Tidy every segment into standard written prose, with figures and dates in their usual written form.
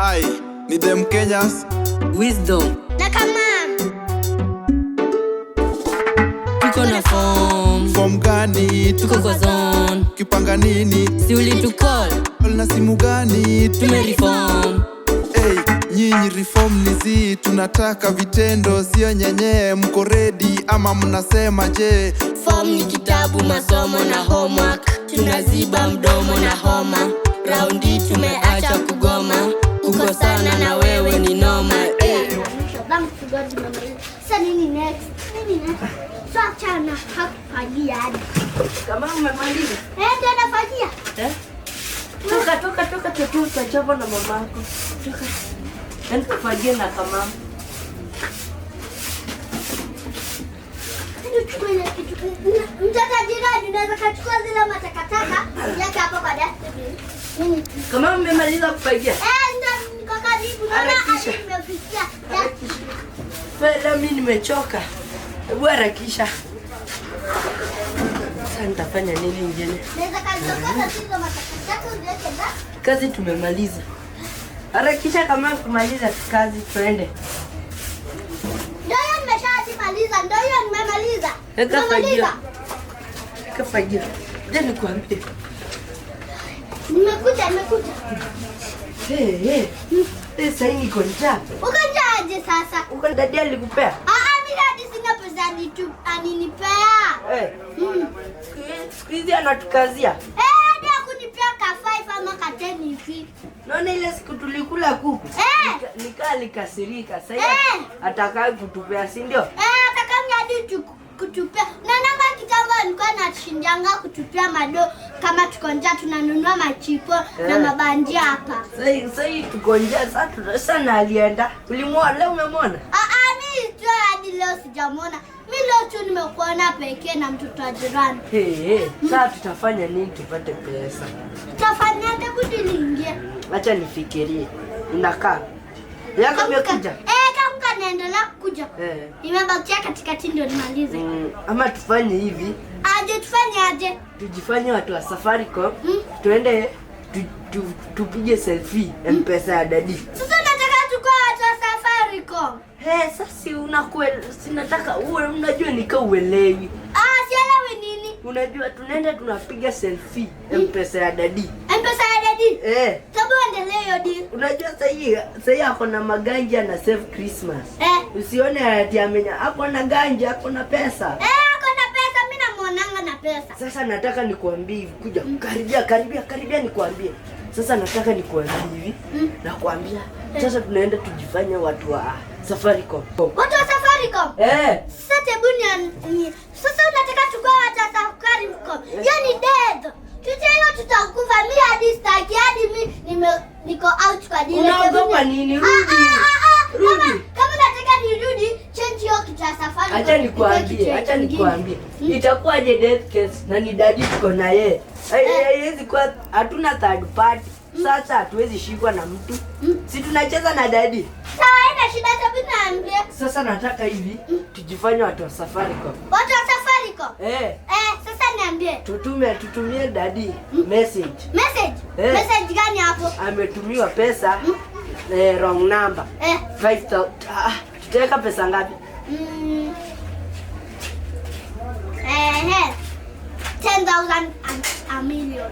Ai, ni them Kenyas Wisdom na kama tuko na form gani? tuko kwa zone Kipanga nini? si ulitukol Na simu gani? tumereform. Hey, nyinyi reform nizi, tunataka vitendo, sio nyenye. Mko ready ama mnasema je? Form ni kitabu, masomo na homework. Tunaziba mdomo na homa. Raundi tumeacha kugoma. Uko sana na wewe ni noma. Sasa nini next? So achana hakufagia hadi. Kama umemaliza? Ndio nafagia. Toka tutachapa na mamako. Toka. Nenda kufagia na kama. Mtaka jirani naweza kachukua zile matakataka yake hapo kwa dustbin. Kama umemaliza kufagia? Ndio niko karibu naona nimefikia. Wewe mimi nimechoka. Hebu harakisha. Sasa nitafanya nini ingine? Naweza kachukua zile matakataka uweke ndani. Kazi tumemaliza. Harakisha kama kumaliza kazi tuende. Ndio nimeshamaliza, ndio nimemaliza. Weka fagio. Je, nikwambie. Nimekuja. Sasa hii niko njaa. Uko njaaje sasa? Uko dadi alikupea? Mimi hadi sina pesa aninipea. Siku hizi anatukazia. Ndio kunipea ka 5 ama ka 10 hivi. Naona ile siku tulikula kuku. Nikaa likasirika. Sasa atakaye kutupea, si ndio? Atakanga hadi kutupea. Nananga kitambo nilikuwa nashinjanga kutupea mado kama tuko njaa tunanunua machipo na mabandia hapa. Sasa tuko njaa sasa na alienda. Ulimwona leo umemwona? Mimi sio hadi leo sijamwona. Mimi leo tu nimekuona pekee na mtoto wa jirani. Sasa tutafanya nini tupate pesa? Tutafanya hebu tuliingie. Acha nifikirie. Unakaa. Yako umekuja? Kama naendelea kuja. Nimebakia katikati ndio nimalize. Ama tufanye hivi. Tufanye aje? Tujifanye watu wa Safaricom. Tuende tupige selfie M-Pesa ya dadi. Sasa nataka tukue watu wa Safaricom. Sasa sinataka uwe unajua nika uelewi. Sielewi nini? Unajua tunaenda tunapiga selfie M-Pesa ya dadi. M-Pesa ya dadi? Sababu endelee hiyo deal. Unajua sasa ako na maganja na save Christmas. Usione ati amenya ako na ganja, ako na pesa. Ako na pesa, mimi namuonanga na pesa. Sasa nataka nikuambie hivi, kuja karibia nikuambie. Sasa nataka nikuambie hivi, nakwambia. Sasa tunaenda tujifanye watu wa Safaricom. Watu wa Safaricom? Sasa sasa unataka tukue watu wa Safaricom. Yaani dead. Tutaiyo tutakufa mimi hadi staki hadi mimi niko out kwa dile. Unaogopa nini? Rudi. Kama nataka nirudi, change hiyo kitu ya Safaricom. Acha nikwambie. Itakuwaje death case na ni dadi tuko na yeye. Haiwezi kwa hatuna third party. Sasa hatuwezi shikwa na mtu. Si tunacheza na dadi. Sawa, haina shida tabii naambia. Sasa nataka hivi tujifanye watu wa Safaricom. Watu wa Safaricom? Sasa niambie. Tutumie dadi message. Message gani hapo? Ametumiwa pesa wrong number. 5,000. Tutaweka pesa ngapi? 10,000 and a million.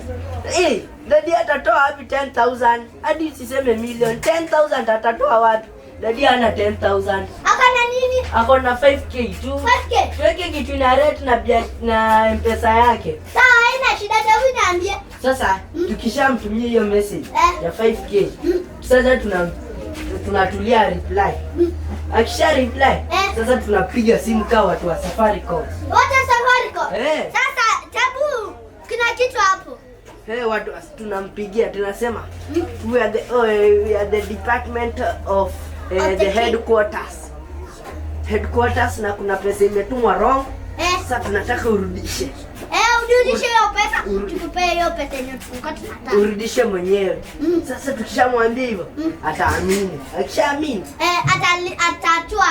Dadi atatoa wapi 10,000? Hadi usiseme million. 10,000 atatoa wapi? Dadi hana 10,000. Akona nini? Akona 5k tu. 5k? Tuweke kitu na rate na M-Pesa yake. Sawa, haina shida tabii niambie. Sasa tukishamtumia hiyo message ya 5k. Sasa tunatulia reply. Akisha reply, sasa tunapiga simu kwa watu wa Safaricom. Watu wa Safaricom? Sasa tabu kuna kitu hapo. Watu tunampigia tunasema we are the department of the headquarters na kuna pesa imetumwa wrong. Sasa tunataka urudishe. Urudishe hiyo pesa. Tukupe hiyo pesa yenye tulikuwa tunataka. Urudishe mwenyewe. Sasa tukishamwambia hivyo ataamini. Akishaamini atatua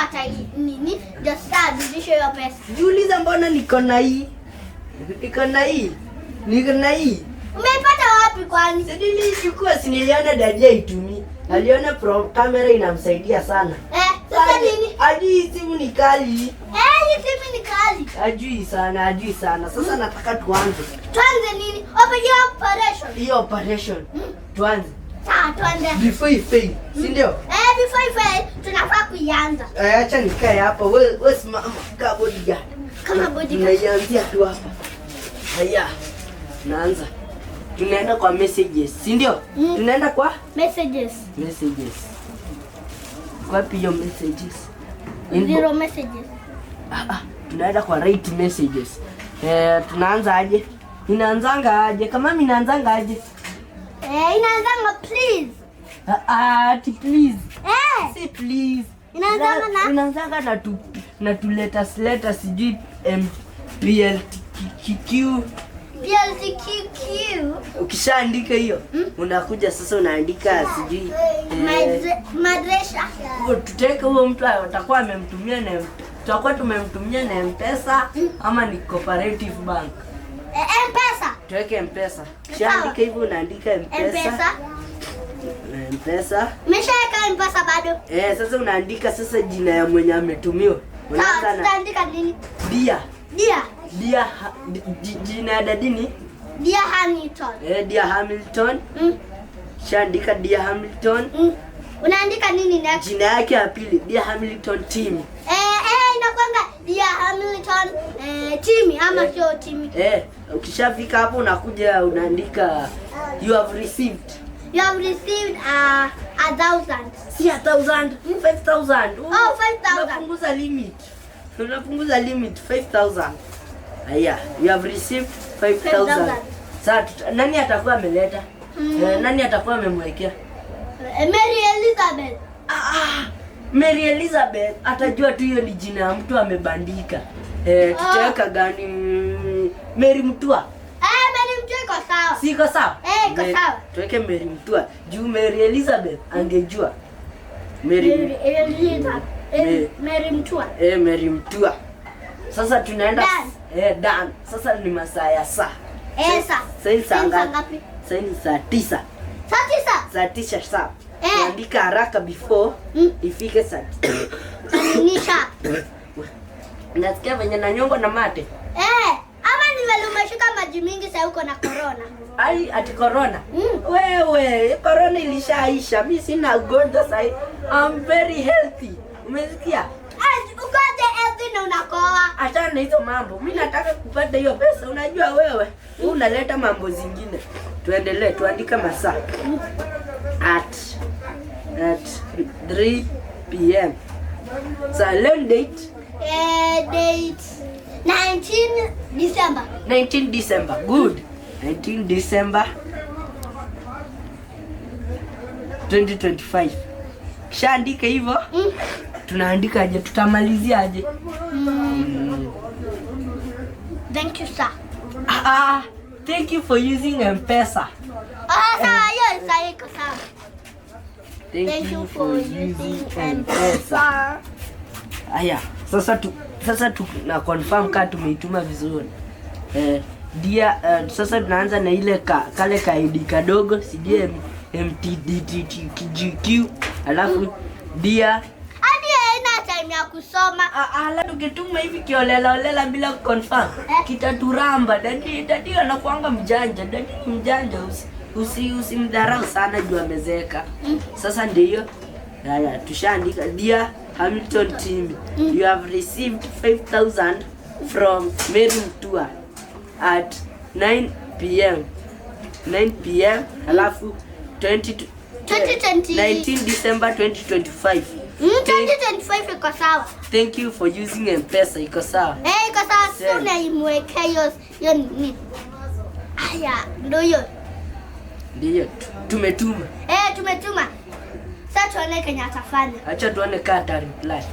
nini? Just urudishe hiyo pesa. Jiuliza mbona niko na hii? Umeipata wapi kwani? Nilichukua, si niliona dadi aitumii. Aliona camera inamsaidia sana. Sasa nini? Ajui simu ni kali. Hii simu ni kali. Ajui sana. Sasa nataka tuanze. Tuanze nini? Operation. Hiyo operation. Tuanze. Sawa, tuanze. Before you fail, si ndio? Before you fail, tunafaa kuianza. Acha nikae hapa. Wewe simama kama bodyguard. Kama bodyguard. Tunaianzia tu hapa. Haya. Naanza. Tunaenda kwa messages, si ndio? Tunaenda kwa messages. Wapi hiyo messages? Zero messages. Tunaenda kwa right messages. Tunaanza aje? Inaanzanga aje? Kama mimi naanzanga aje? Inaanzanga please. Ati please. Si please. Inaanzanga na tu letters sijui PLTQ. Ukishaandika hiyo, unakuja sasa unaandika sijui madrasa. Tutaweka huo mtu atakuwa amemtumia na tutakuwa tumemtumia na M-Pesa ama ni Cooperative Bank. M-Pesa. Tuweke M-Pesa. Kishaandika hivyo unaandika M-Pesa. Umeshaweka M-Pesa bado? Sasa unaandika sasa jina ya mwenye ametumiwa. Unaanza na tutaandika nini? Dia. Jina ya dadi ni Dear Hamilton. Dear Hamilton. Shaandika Dear Hamilton. Unaandika nini next? Jina yake ya pili Dear Hamilton Team. Inakwanga Dear Hamilton Team ama sio team. Ukishafika hapo unakuja unaandika you have received 1,000. Si 1,000, 5,000. 5,000. Unapunguza limit 5,000. Haya, you have received 5,000. Sasa nani atakuwa ameleta? Nani atakuwa amemwekea? Mary Elizabeth. Mary Elizabeth atajua tu hiyo ni jina ya mtu amebandika. Tutaweka gani? Mary Mtua. Mary Mtua iko sawa. Si iko sawa? Iko sawa. Tuweke Mary Mtua. Juu Mary Elizabeth angejua. Mary Mtua. Mary Mtua. Sasa tunaenda Dan. Sasa ni masaa ya saa. Saa ngapi? Saa ni saa 9. Saa 9 saa. Andika haraka before ifike saa. Nisha. Nasikia venye na nyongo na mate. Ama ni umeshika maji mingi sasa uko na corona. Ati corona? Wewe, corona ilishaisha. Mimi sina ugonjwa sasa. I'm very healthy. Umesikia? Ugonjwa healthy na unakoa. Achana na hizo mambo. Mimi nataka kupata hiyo pesa. Unajua wewe unaleta mambo zingine. Tuendelee, tuandika masaa. At 3 p.m. Silent date. Date 19 December. 19 December. Good. 19 December 2025. Kishaandika hivyo. Tunaandika aje? Tutamalizia aje? Thank you sir. Thank you for using M-Pesa. Sawa, hiyo iko sawa. Thank you for using M-Pesa. Aya, sasa na confirm kama tumeituma vizuri. Sasa tunaanza na ile kale ka ID kadogo, sijui MTDTQ, alafu dia hadi haina time ya kusoma. Tukituma hivi kiolela bila confirm kitaturamba. Dadi anakuanga mjanja. Dadi mjanja, usimdharau sana juu amezeeka. Sasa ndio haya, tushaandika Dear Hamilton Team, you have received 5,000 from Mary Mtua at 9 p.m. Alafu 19 December 2025. 2025 iko sawa. Thank you for using M-Pesa. Iko sawa. Iko sawa. Sasa unaimwekea hiyo nini? Haya, ndio tumetuma. Tumetuma. Sasa tuone Kenya atafanya. Acha tuone kama ata reply.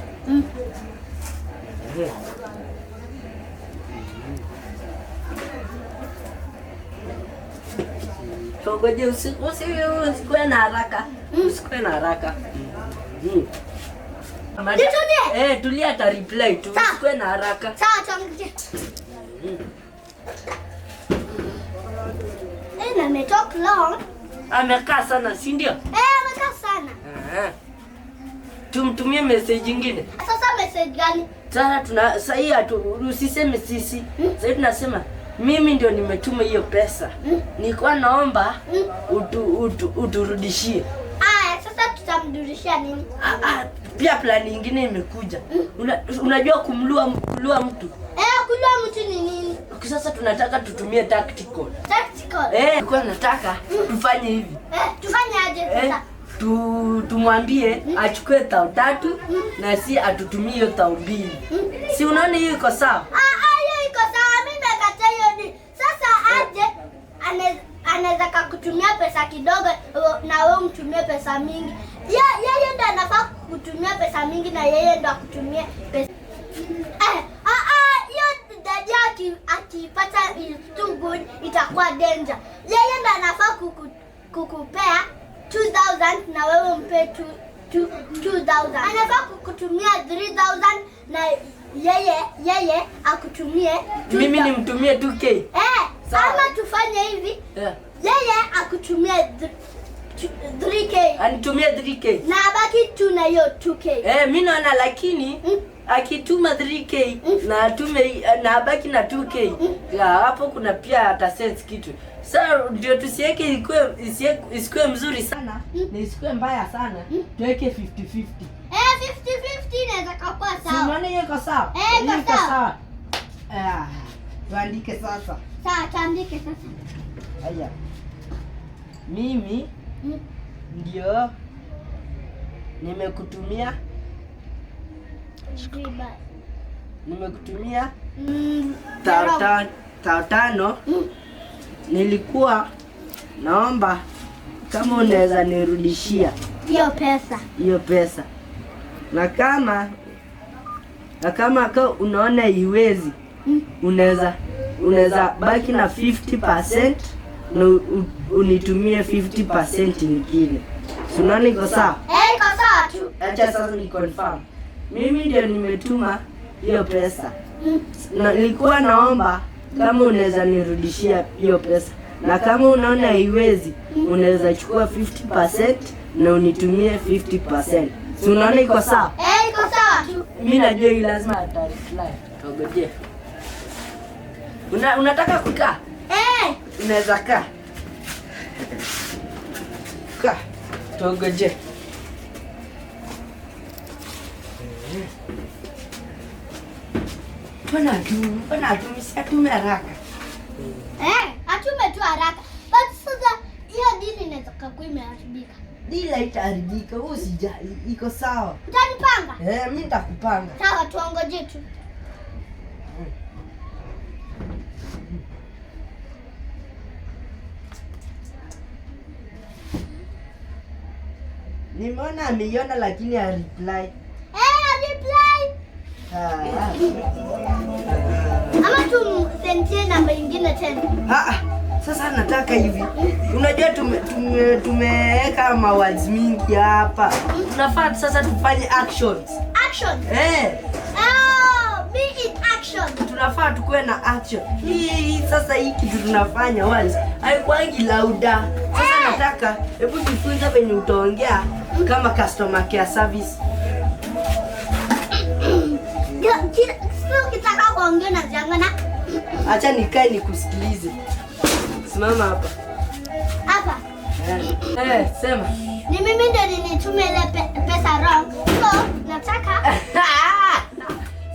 Ngoja usikuwe na haraka. Usikuwe na haraka. Tulia ata reply tu. Usikuwe na haraka. Sawa, tuangalie. na ametalk long. Amekaa sana, si ndio? Amekaa sana. Tumtumie message nyingine. Sasa message gani? Sasa hii usiseme sisi. Sasa tunasema mimi ndio nimetuma hiyo pesa. Nilikuwa naomba uturudishie. Sasa tutamrudishia nini? Pia plan nyingine imekuja. Unajua kumlua mtu? Kulua mtu ni nini? Sasa tunataka tutumie tactical. Nilikuwa nataka tufanye hivi. Tufanye aje sasa? Tumwambie achukue 3,000 na si atutumie hiyo 2,000. Si unaona hiyo iko sawa? Hiyo iko sawa. Mimi nakataa hiyo. Sasa aje anaweza kukutumia pesa kidogo na wewe umtumie pesa mingi. Yeye ndo anafaa kutumia pesa mingi na yeye ndo akutumie pesa. Hiyo dada akipata is too good, itakuwa danger. Yeye ndo anafaa kukupea 2,000 na wewe umpe 2,000. Anafaa kukutumia 3,000 na yeye akutumie 2,000. Mimi nimtumie 2K. Ama tufanye hivi. Yeye akutumie 3K. Anitumie 3K. Na abaki tu na hiyo 2K. Mimi naona lakini akituma 3K na abaki na 2K. Hapo kuna pia atasense kitu. Sasa ndio tusiweke isikuwe mzuri sana na isikuwe mbaya sana. Tuweke 50-50. 50-50 inaweza kuwa sawa. Si unaona hiyo iko sawa? Iko sawa. Tuandike sasa. Sawa, tuandike sasa. Haya. Mimi ndio nimekutumia 5,000. Nilikuwa naomba kama unaweza nirudishia hiyo pesa. Na kama unaona iwezi, unaweza baki na 50% na unitumie 50% nyingine. Unaona iko sawa? Iko sawa tu. Acha sasa ni confirm. Mimi ndio nimetuma hiyo pesa. Na nilikuwa naomba kama unaweza nirudishia hiyo pesa. Na kama unaona haiwezi, unaweza chukua 50% na unitumie 50%. Si unaona iko sawa? Iko sawa tu. Mimi najua hii lazima atareply. Ngoje. Unataka kukaa? Unaweza kaa. Kaa. Ngoje. Bwana tu msiatume haraka. Atume tu haraka. But sasa hiyo dili inaweza kuwa imeharibika. Dili itaharibika, usijali. Iko sawa. Utanipanga? Mimi nitakupanga. Sawa, tuongoje tu. Nimeona ameiona lakini ha reply. Reply. Ama tumsendie namba nyingine tena. Sasa nataka hivi. Unajua tumeweka mawords mingi hapa. Tunafaa sasa tufanye actions. Be in action. Tunafaa tukue na action. Hii sasa hii kitu tunafanya once haikuangi lauda. Sasa nataka hebu jifunze venye utaongea kama customer care service. Sio kitaka kuongea na jangana. Acha nikae nikusikilize. Simama hapa. Hapa. Sema. Ni mimi ndio nilitume ile pesa wrong. So, nataka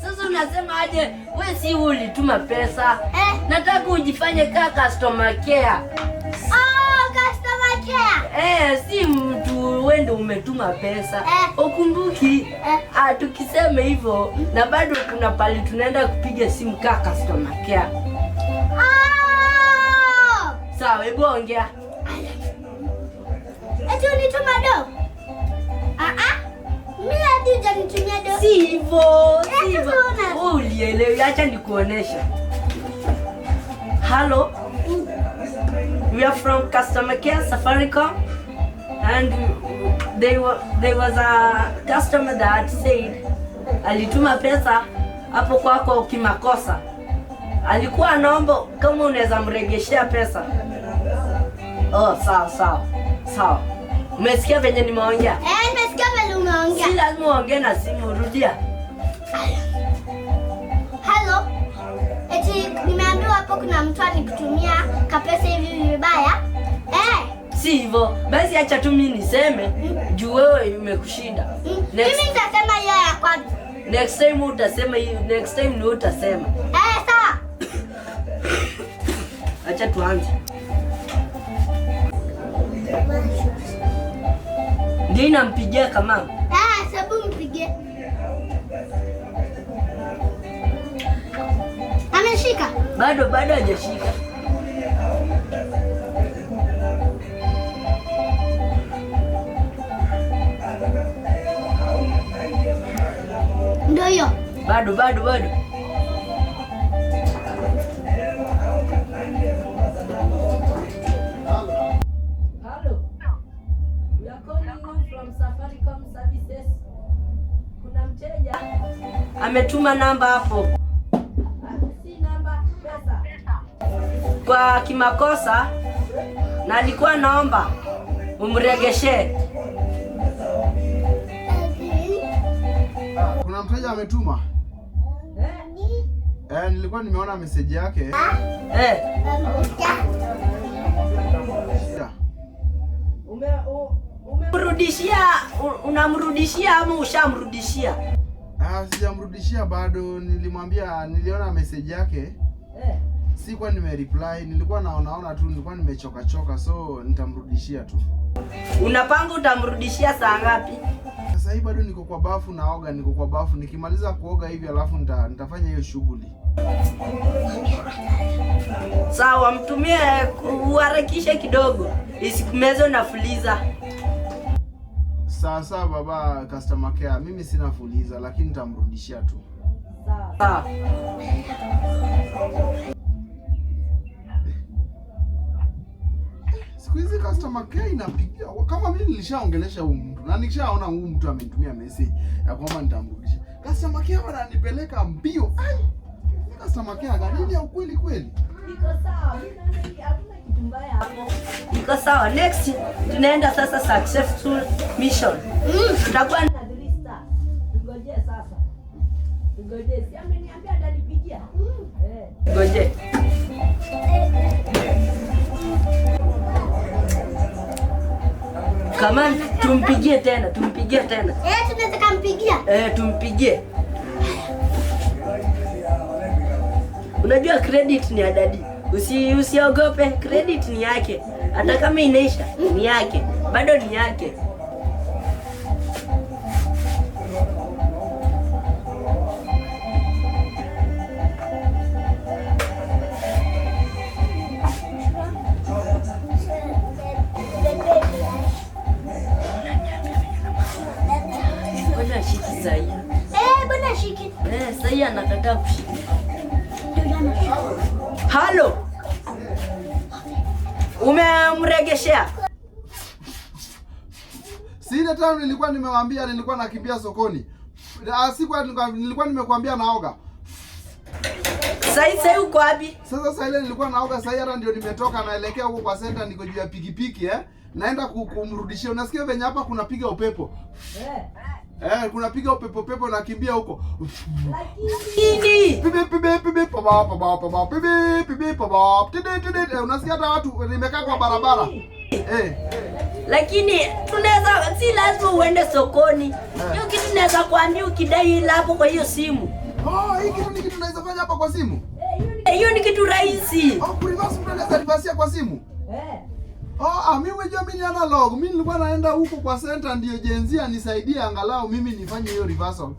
Sasa unasema aje wewe si ulituma pesa? Nataka ujifanye kama customer care. Customer care. Si mtu wewe umetuma pesa. Ukumbuki tukisema hivyo na bado kuna pale tunaenda kupiga simu kama customer care. Sawa, hebu ongea. Eti unituma do? Mimi hadi hujanitumia do. Si hivyo. Ulielewi, acha nikuonesha. Hello. We are from customer care Safaricom and there was a customer that said alituma pesa hapo kwako kimakosa. Alikuwa anaomba kama unaweza mregeshea pesa. Oh, sawa. Umesikia venye nimeongea? Nimesikia venye umeongea. Si lazima uongee na simu, rudia. Hello. Eti nimeambiwa hapo kuna mtu anikutumia kapesa hivi vibaya. Si hivyo. Basi acha tu mimi niseme juu wewe imekushinda. Mimi nitasema hiyo ya kwanza. Next time utasema hiyo, next time ni utasema. Sawa. Acha tuanze. Ndio nampigia kama. Sababu mpige. Ameshika? Bado hajashika. Ndio hiyo. Bado. Hello. We are calling you from Safaricom Services. Kuna mteja ametuma namba hapo. Si namba pesa. Kwa kimakosa na alikuwa naomba umregeshe. Kuna mteja ametuma. Nilikuwa nimeona message yake. Unamrudishia ama ushamrudishia? Sijamrudishia bado, niliona message yake. Sikuwa nimereply, nilikuwa naona tu, nilikuwa nimechoka so nitamrudishia tu. Unapanga utamrudishia saa ngapi? Sasa hii bado niko kwa bafu naoga, nikimaliza kuoga hivi alafu nitafanya hiyo shughuli. Sawa, mtumie uharakishe kidogo. Isikumeze na fuliza. Sasa baba customer care, mimi sina fuliza lakini nitamrudishia tu. Sawa. Siku hizi customer care inapigia. Kama mimi nilishaongelesha huyu mtu na nikishaona huyu mtu amenitumia message ya kwamba nitamrudishia. Customer care wananipeleka mbio. Customer care gani ya ukweli kweli? Iko sawa. Mimi hakuna kitu mbaya hapo. Iko sawa. Next tunaenda sasa successful mission. Tutakuwa na 3 star. Ngoje sasa. Ngoje. Si ameniambia atanipigia. Ngoje. Kama tumpigie tena. Tunaweza kumpigia. Tumpigie. Unajua credit ni ya dadi. Usiogope, credit ni yake. Hata kama inaisha, ni yake. Bado ni yake. Bwana shiki sahi. Bwana shiki. Sahi anakataa kushika. Halo. Umemregeshea? Sina tano nilikuwa nimewambia nilikuwa nakimbia sokoni. Nilikuwa nimekuambia naoga. Sasa uko wapi? Sasa ile nilikuwa naoga, sasa hata ndio nimetoka naelekea huko kwa center, niko juu ya pikipiki naenda kumrudishia. Unasikia venye hapa kuna piga upepo? Kuna piga upepo nakimbia huko. Lakini unasikia hata watu nimekaa kwa barabara. Lakini tunaweza, si lazima uende sokoni. Hiyo kitu naweza kuambia ukidai ile hapo kwa hiyo simu. Hii kitu ni kitu naweza fanya hapa kwa simu. Hiyo ni kitu rahisi. Kurivasi unaweza rivasia kwa simu. Mimi unajua mimi ni analog. Mimi nilikuwa naenda huko kwa center ndio jenzia nisaidie angalau mimi nifanye hiyo reversal.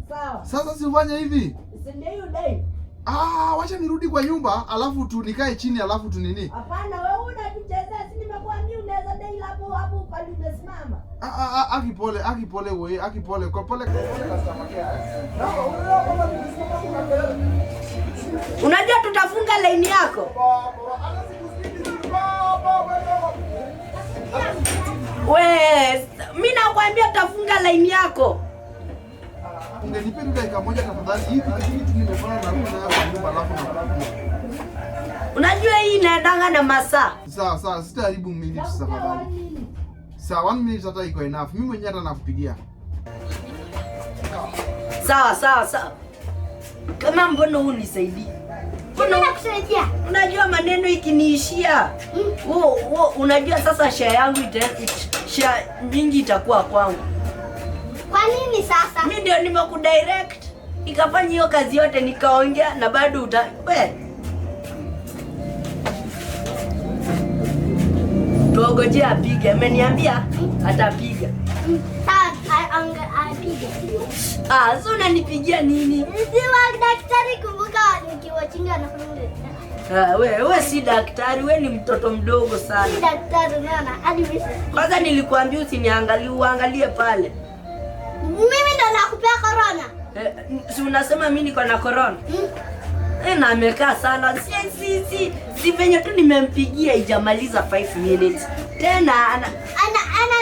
Sawa. Sasa si ufanye hivi. Si ndio hiyo dai. Wacha nirudi kwa nyumba alafu tu nikae chini alafu tu nini? Hapana, wewe unatuchezea, si nimekuambia unaweza dai hapo pale umesimama. Akipole wewe, akipole kwa pole customer care. Unajua tutafunga line yako. Mimi nakwambia tutafunga line yako. Ungenipe dakika moja tafadhali. Hivi kitu nimefanya na rudi nayo kwa nyumba alafu na Unajua hii inaendanga na masaa. Sawa, sitaharibu minutes tafadhali. Sawa, 1 minute hata iko enough. Mimi mwenyewe hata nakupigia. Sawa. Kama mbona unisaidii? Mbona nakusaidia? Unajua maneno ikiniishia. Unajua sasa share yangu share nyingi itakuwa kwangu. Kwa nini sasa? Mimi ndio nimekudirect. Nikafanya hiyo kazi yote nikaongea na bado tuogoje apige. Ameniambia atapiga. Apige. So unanipigia nini? Siwa daktari, kumbuka nikiwa chinga na kununua. Wewe si daktari, wewe ni mtoto mdogo sana. Si daktari nana, hadi mimi. Kwanza nilikwambia usiniangalie, uangalie pale. Mimi ndo nakupea corona. Si unasema mimi niko na corona? Na amekaa sana. Si venye tu nimempigia ijamaliza 5 minutes. Tena ana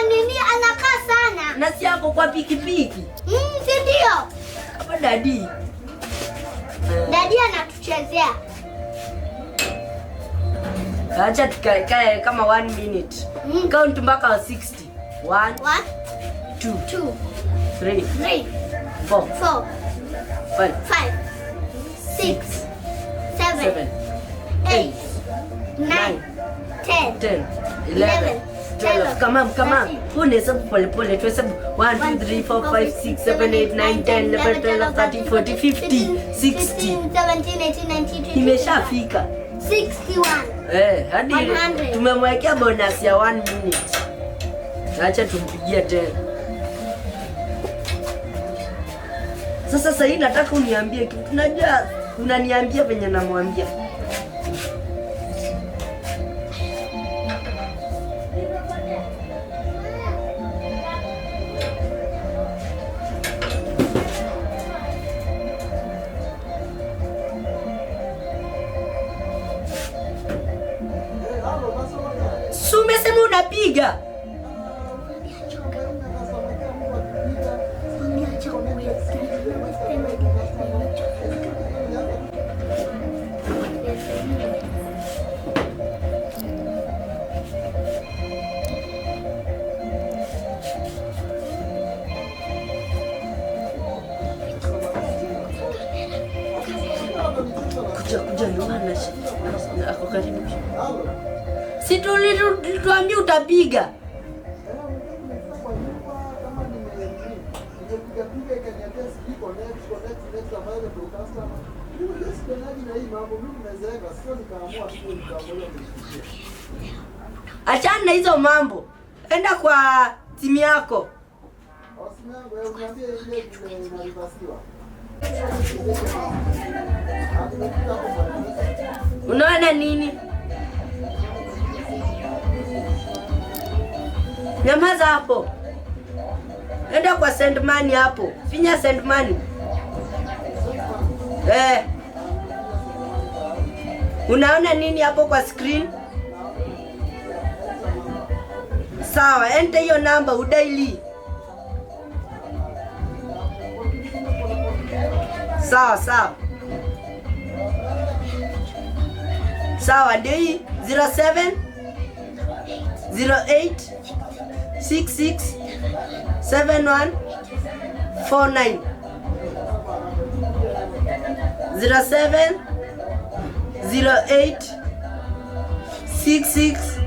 nini anakaa sana. Na si yako kwa pikipiki. Si ndio? Kama dadi. Dadi anatuchezea. Acha tukae kama 1 minute. Count mpaka 60. 1 2 3 4 5 6 7 8 9 10 11 12. Come on. Unahesabu pole. Tuhesabu 1 2 3 4 5 6 7 8 9 10 11 12 13 14 15 16 17 18 19 imeshafika 61. Hadi tumemwekea bonus ya 1 minute. Acha tumpigie tena. Sasa hii nataka uniambie kitu. Unajua unaniambia venye namwambia. Umesema unapiga. Kuja nyumbani ako karibu. Si tulituambia utapiga. Achana na hizo mambo. Enda kwa timu yako. Unaona nini? Nyamaza hapo. Enda kwa send money hapo. Finya send money. Unaona nini hapo kwa screen? Sawa, enter hiyo namba udaili. Sawa, ndio hii 07 08 66 71 49 07 08 66